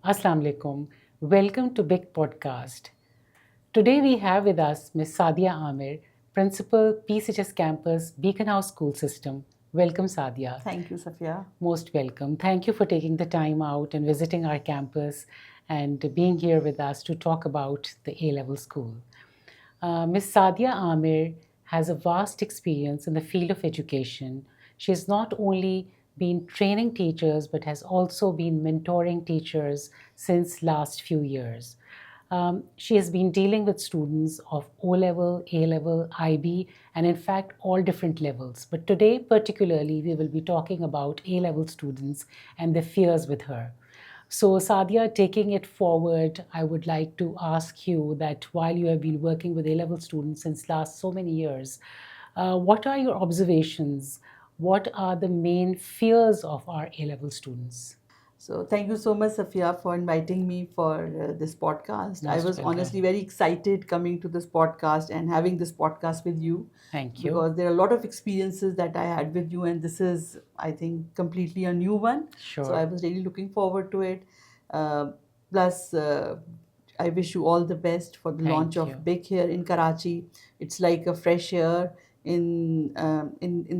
Assalamu alaikum. Welcome to BIC Podcast. Today we have with us Ms. Sadia Amir, Principal PECHS Campus, Beaconhouse School System. Welcome, Sadia. Thank you, Safia. Most welcome. Thank you for taking the time out and visiting our campus and being here with us to talk about the A-level school. Ms. Sadia Amir has a vast experience in the field of education. She has not only been training teachers but has also been mentoring teachers since last few years. She has been dealing with students of O level, A level, IB, and in fact, all different levels. But today, particularly, we will be talking about A level students and their fears with her. So, Sadia, taking it forward, I would like to ask you that while you have been working with A level students since last so many years, what are your observations? What are the main fears of our A level students? So, thank you so much, Safia, for inviting me for this podcast. I Most was honestly welcome. very excited coming to this podcast and having this podcast with you Thank you. because there are a lot of experiences that I had with you, and this is, I think, completely a new one. So, I Sure. was really looking forward to it. Uh, plus, I wish you all the best for the launch Thank of you. BIC here in Karachi. It's like a fresh air in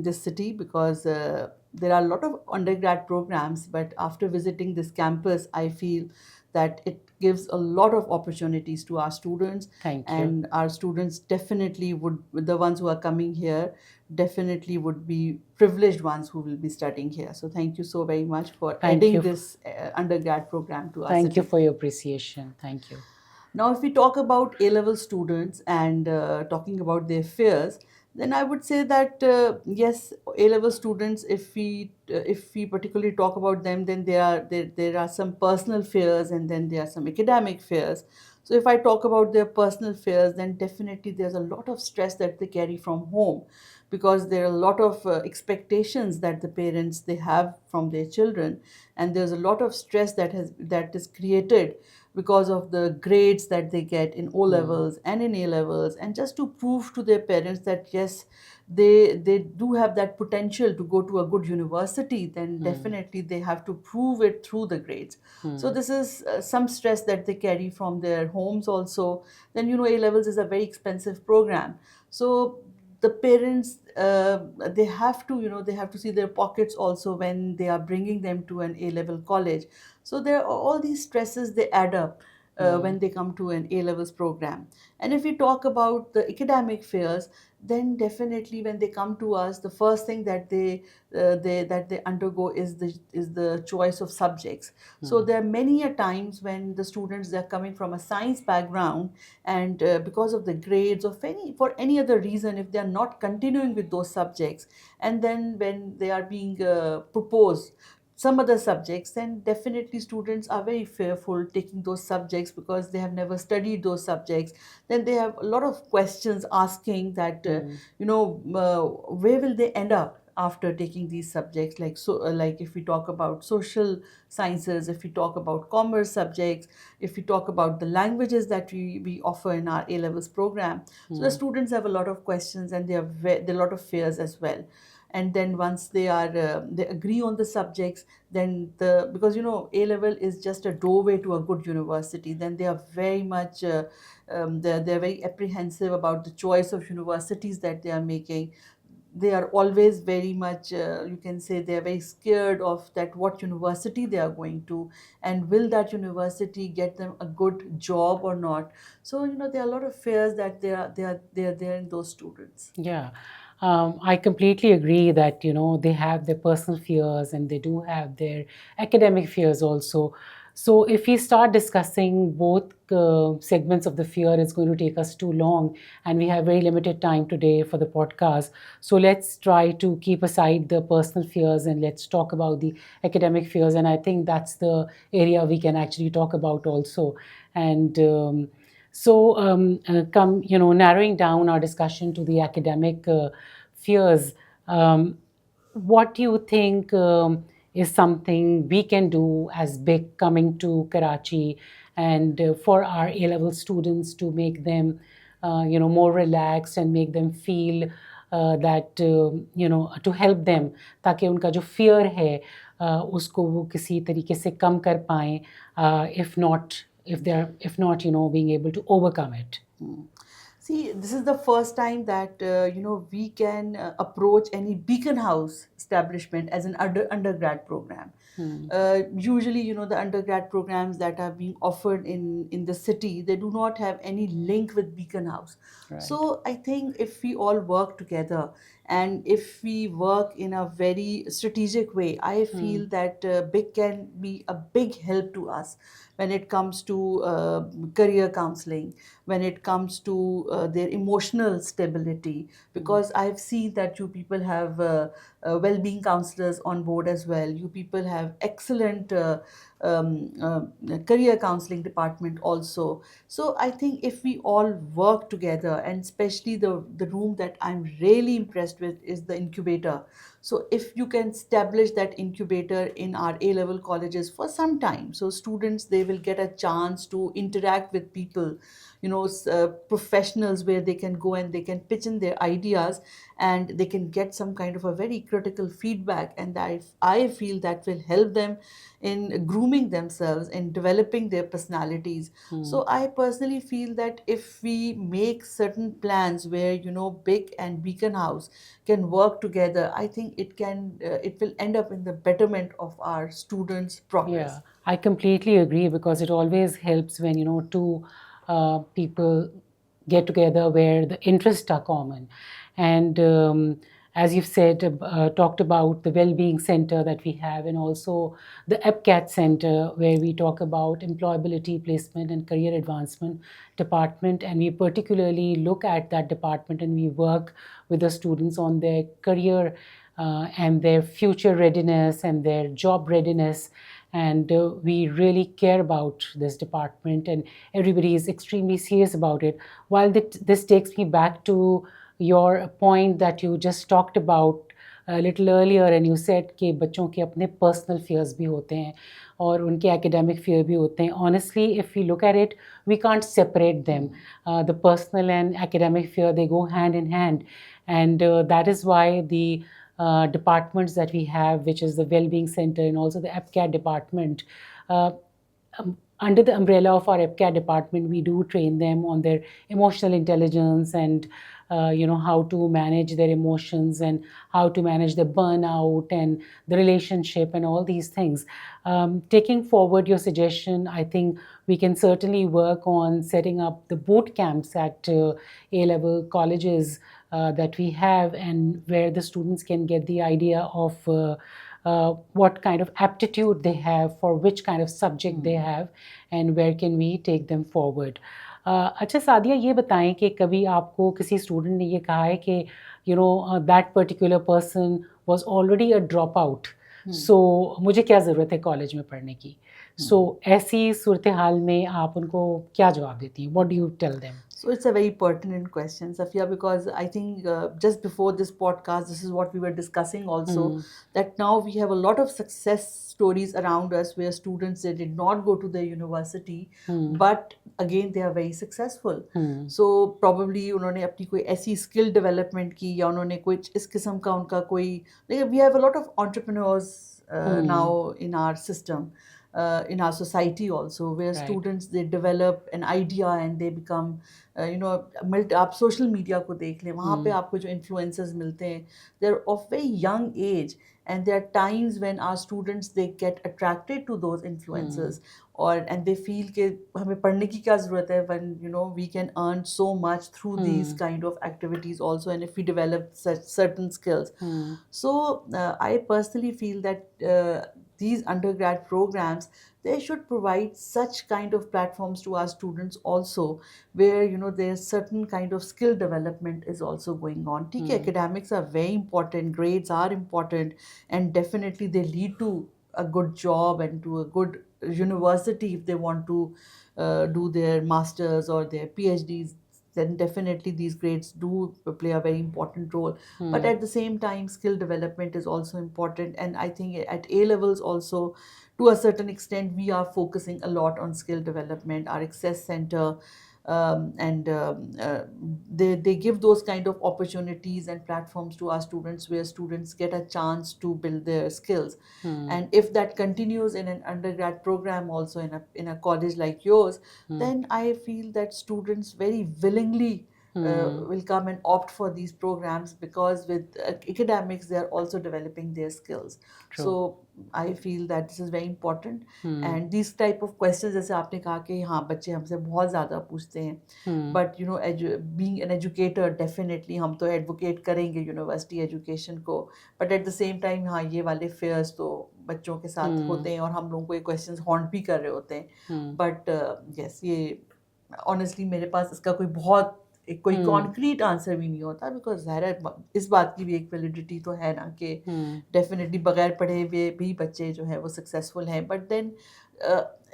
this city because there are a lot of undergrad programs, but after visiting this campus, I feel that it gives a lot of opportunities to our students, Thank you. and our students definitely would, the ones who are coming here, definitely would be privileged ones who will be studying here. So thank you so very much for Thank adding you. this undergrad program to our Thank you city. for your appreciation. Thank you. Now, if we talk about A level students and talking about their fears, then I would say that yes, A level students, if we particularly talk about them, then there are some personal fears and then there are some academic fears. So if I talk about their personal fears, then definitely there's a lot of stress that they carry from home because there are a lot of expectations that the parents they have from their children, and there's a lot of stress that is created because of the grades that they get in O Hmm. levels and in A levels, and just to prove to their parents that yes, they do have that potential to go to a good university, then Hmm. definitely they have to prove it through the grades. So Hmm. this is some stress that they carry from their homes also. Then A levels is a very expensive program, so the parents they have to see their pockets also when they are bringing them to an A level college. So there are all these stresses, they add up Hmm. when they come to an A levels program. And if we talk about the academic fears, then definitely when they come to us, the first thing that they undergo is the choice of subjects. So Hmm. there are many a times when the students, they're coming from a science background, and because of the grades or for any other reason, if they are not continuing with those subjects, and then when they are being proposed some other subjects, then definitely students are very fearful taking those subjects because they have never studied those subjects. Then they have a lot of questions asking that Hmm. where will they end up after taking these subjects, like if we talk about social sciences, if we talk about commerce subjects, if we talk about the languages that we offer in our A levels program. So the Hmm. students have a lot of questions, and there are a lot of fears as well. And then once they agree on the subjects, then because A level is just a doorway to a good university, then they are very much they're very apprehensive about the choice of universities that they are making. They are always very much you can say they are very scared of that what university they are going to, and will that university get them a good job or not. So there are a lot of fears that they are there in those students. Yeah. I completely agree that, they have their personal fears and they do have their academic fears also. So if we start discussing both segments of the fear, it's going to take us too long, and we have very limited time today for the podcast. So let's try to keep aside the personal fears and let's talk about the academic fears. And I think that's the area we can actually talk about also. And narrowing down our discussion to the academic fears, um, what do you think is something we can do as big coming to Karachi and for our A level students to make them, more relaxed and make them feel that to help them, ताकि उनका जो fear है उसको वो किसी तरीके से कम कर पाएं, if not being able to overcome it. See, this is the first time that we can approach any Beaconhouse establishment as an undergrad program. Usually, the undergrad programs that are being offered in the city, they do not have any link with Beaconhouse. Right. So I think if we all work together and if we work in a very strategic way, I feel that BIC can be a big help to us when it comes to career counseling, when it comes to their emotional stability, because I've seen that you people have well-being counselors on board as well. You people have excellent career counseling department also. So I think if we all work together, and especially the room that I'm really impressed with is the incubator. So if you can establish that incubator in our A-level colleges for some time, so students, they will get a chance to interact with people, professionals, where they can go and they can pitch in their ideas and they can get some kind of a very critical feedback, and I feel that will help them in grooming themselves and developing their personalities. So I personally feel that if we make certain plans where BIC and Beaconhouse can work together, I think it will end up in the betterment of our students' progress. Yeah, I completely agree, because it always helps when two people get together where the interests are common. And as you've said, talked about the well-being center that we have, and also the EPCAT center, where we talk about employability, placement, and career advancement department. And we particularly look at that department and we work with the students on their career and their future readiness and their job readiness. And we really care about this department, and everybody is extremely serious about it. While this takes me back to your point that you just talked about a little earlier, and you said कि बच्चों के अपने personal fears भी होते हैं और उनके academic fear भी होते हैं. Honestly, if we look at it, we can't separate them. The personal and academic fear, they go hand in hand. And that is why the departments that we have, which is the Wellbeing Center and also the EPCAT department, under the umbrella of our EPCAT department, we do train them on their emotional intelligence and how to manage their emotions and how to manage the burnout and the relationship and all these things. Taking forward your suggestion, I think we can certainly work on setting up the boot camps at A-level colleges that we have, and where the students can get the idea of what kind of aptitude they have for which kind of subject they have, and where can we take them forward. अच्छा सादिया, ये बताएं कि कभी आपको किसी student ने ये कहा है कि that particular person was already a drop out, so मुझे क्या ज़रूरत है कॉलेज में पढ़ने की? सो ऐसी सूरत हाल में आप उनको क्या जवाब देती हैं? What do you tell them? So it's a very pertinent question, Safia, because I think just before this podcast, this is what we were discussing also, that now we have a lot of success stories around us where students, they did not go to the university, but again they are very successful. So probably उन्होंने अपनी कोई ऐसी skill development की, या उन्होंने कुछ इस किस्म का उनका कोई, we have a lot of entrepreneurs now in our system. In our society also, where Right. students, they develop an idea and they become आप सोशल मीडिया को देख लें, वहाँ पे आपको जो इन्फ्लुएंसर्स मिलते हैं, they are of very young age, and there are times when our students, they get attracted to those influencers, and they feel कि हमें पढ़ने की क्या ज़रूरत है, when we can earn so much through these kind of activities also, and if we develop such certain skills. So I personally feel that these undergrad programs, they should provide such kind of platforms to our students also, where there's certain kind of skill development is also going on. Academics are very important, grades are important, and definitely they lead to a good job and to a good university if they want to do their masters or their PhDs. Then definitely these grades do play a very important role. But at the same time, skill development is also important, and I think at A levels also, to a certain extent, we are focusing a lot on skill development. Our Access Center, They give those kind of opportunities and platforms to our students where students get a chance to build their skills. And if that continues in an undergrad program, also in a college like yours, then I feel that students very willingly will come and opt for these programs, because with academics they are also developing their skills. True. So I feel that this is very important. And these type of questions, जैसे आपने कहा कि हाँ बच्चे हमसे बहुत ज़्यादा पूछते हैं, but you know being an educator, definitely हम तो advocate करेंगे यूनिवर्सिटी एजुकेशन को, but at the same time हाँ ये वाले fears तो बच्चों के साथ होते हैं और हम लोगों को ये questions haunt भी कर रहे होते हैं. But yes, ये ऑनेस्टली मेरे पास इसका कोई बहुत एक कोई कॉन्क्रीट आंसर भी नहीं होता, बिकॉज ज़ाहिर है इस बात की भी एक वैलिडिटी तो है ना कि डेफिनेटली बगैर पढ़े हुए भी बच्चे जो है वो सक्सेसफुल हैं. But then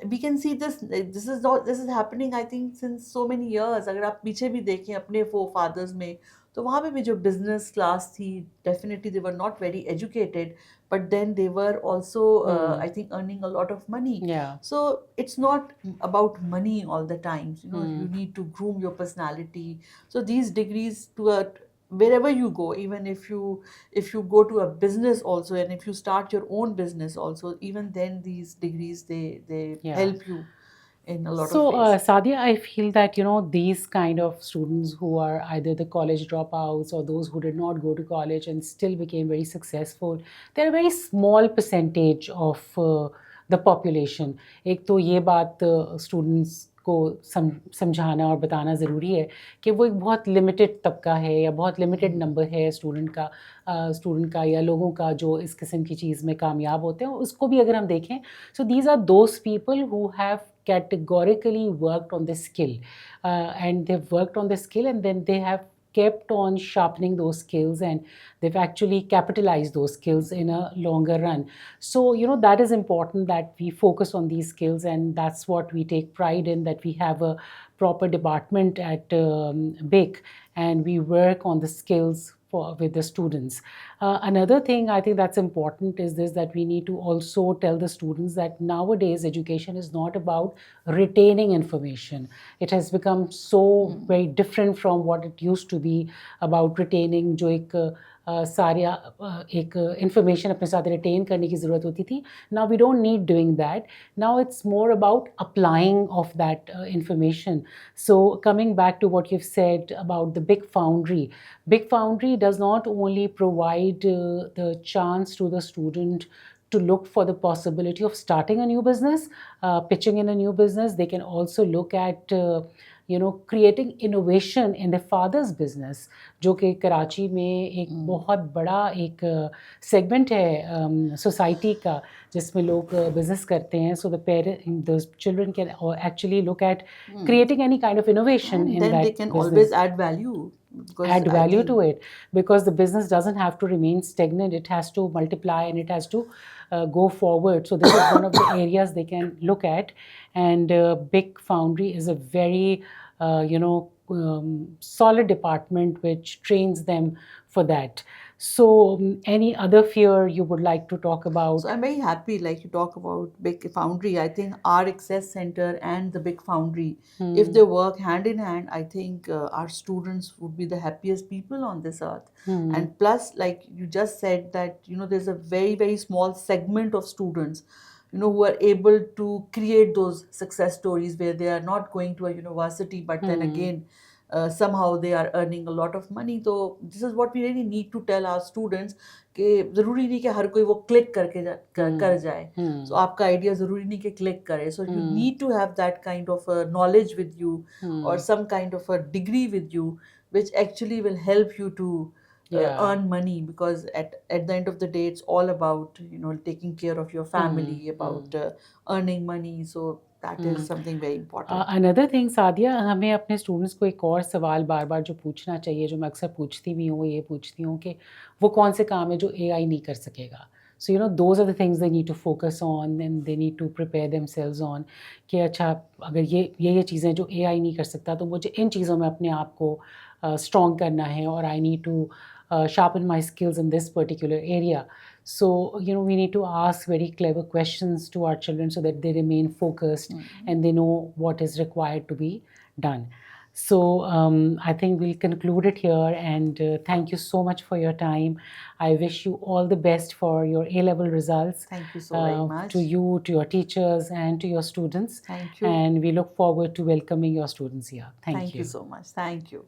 we can see this is happening I think since so many years. अगर आप पीछे भी देखें अपने फादर्स में, तो वहाँ पे भी जो बिजनेस क्लास थी, definitely they were not very educated, but then they were also I think earning a lot of money. Yeah. So it's not about money all the time, you know. You need to groom your personality. So these degrees wherever you go, even if you go to a business also, and if you start your own business also, even then these degrees they Yeah. help you in a lot So, of ways. Sadia, I feel that, you know, these kind of students who are either the college dropouts or those who did not go to college and still became very successful, they're a very small percentage of the population. एक तो ये बात students को समझाना और बताना ज़रूरी है कि वो एक बहुत लिमिटेड तबका है या बहुत लिमिटेड नंबर है स्टूडेंट का या लोगों का जो इस किस्म की चीज़ में कामयाब होते हैं. उसको भी अगर हम देखें, so these are those people who have categorically worked on the skill, and they've worked on the skill, and then they have kept on sharpening those skills, and they've actually capitalized those skills in a longer run. So, you know, that is important that we focus on these skills, and that's what we take pride in, that we have a proper department at BIC, and we work on the skills with the students. Another thing I think that's important is this, that we need to also tell the students that nowadays education is not about retaining information. It has become so very different from what it used to be about retaining, जो एक सारा एक information अपने साथ retain करने की ज़रूरत होती थी. Now we don't need doing that. Now it's more about applying of that information. So coming back to what you've said about the BIC Foundry does not only provide the chance to the student to look for the possibility of starting a new business, pitching in a new business. They can also look at creating innovation in their father's business, जो कि कराची में एक बहुत बड़ा एक segment है society का, जिसमें लोग business करते हैं. So the children can actually look at creating any kind of innovation in then that they can business. always add value. Add value to it, because the business doesn't have to remain stagnant. It has to multiply and it has to go forward. So this is one of the areas they can look at. And BIC Foundry is a very solid department which trains them for that. So any other fear you would like to talk about? So I'm very happy, like you talk about BIC Foundry. I think our Access Center and the BIC Foundry, if they work hand in hand, I think our students would be the happiest people on this earth. And plus, like you just said, that there's a very, very small segment of students who are able to create those success stories where they are not going to a university, but then again somehow they are earning a lot of money. So this is what we really need to tell our students, कि ज़रूरी नहीं कि हर कोई वो click करके कर जाए. So आपका आइडिया ज़रूरी नहीं कि क्लिक करे. So you need to have that kind of a knowledge with you, or some kind of a degree with you, which actually will help you to earn money, because at the end of the day it's all about taking care of your family, about earning money. So that is something very important. Another thing, Sadia, हमें अपने students को एक और सवाल बार बार जो पूछना चाहिए, जो मैं अक्सर पूछती भी हूँ, ये पूछती हूँ कि वो कौन से काम है जो AI नहीं कर सकेगा. So those are the things they need to focus on, and they need to prepare themselves on, कि अच्छा अगर ये चीज़ें जो AI नहीं कर सकता, तो मुझे इन चीज़ों में अपने आप को strong करना है, और I need to sharpen my skills in this particular area. So, we need to ask very clever questions to our children so that they remain focused and they know what is required to be done. So I think we'll conclude it here, and thank you so much for your time. I wish you all the best for your A-level results. Thank you so very much. To you, to your teachers, and to your students. Thank you. And we look forward to welcoming your students here. Thank Thank you. you so much. Thank you.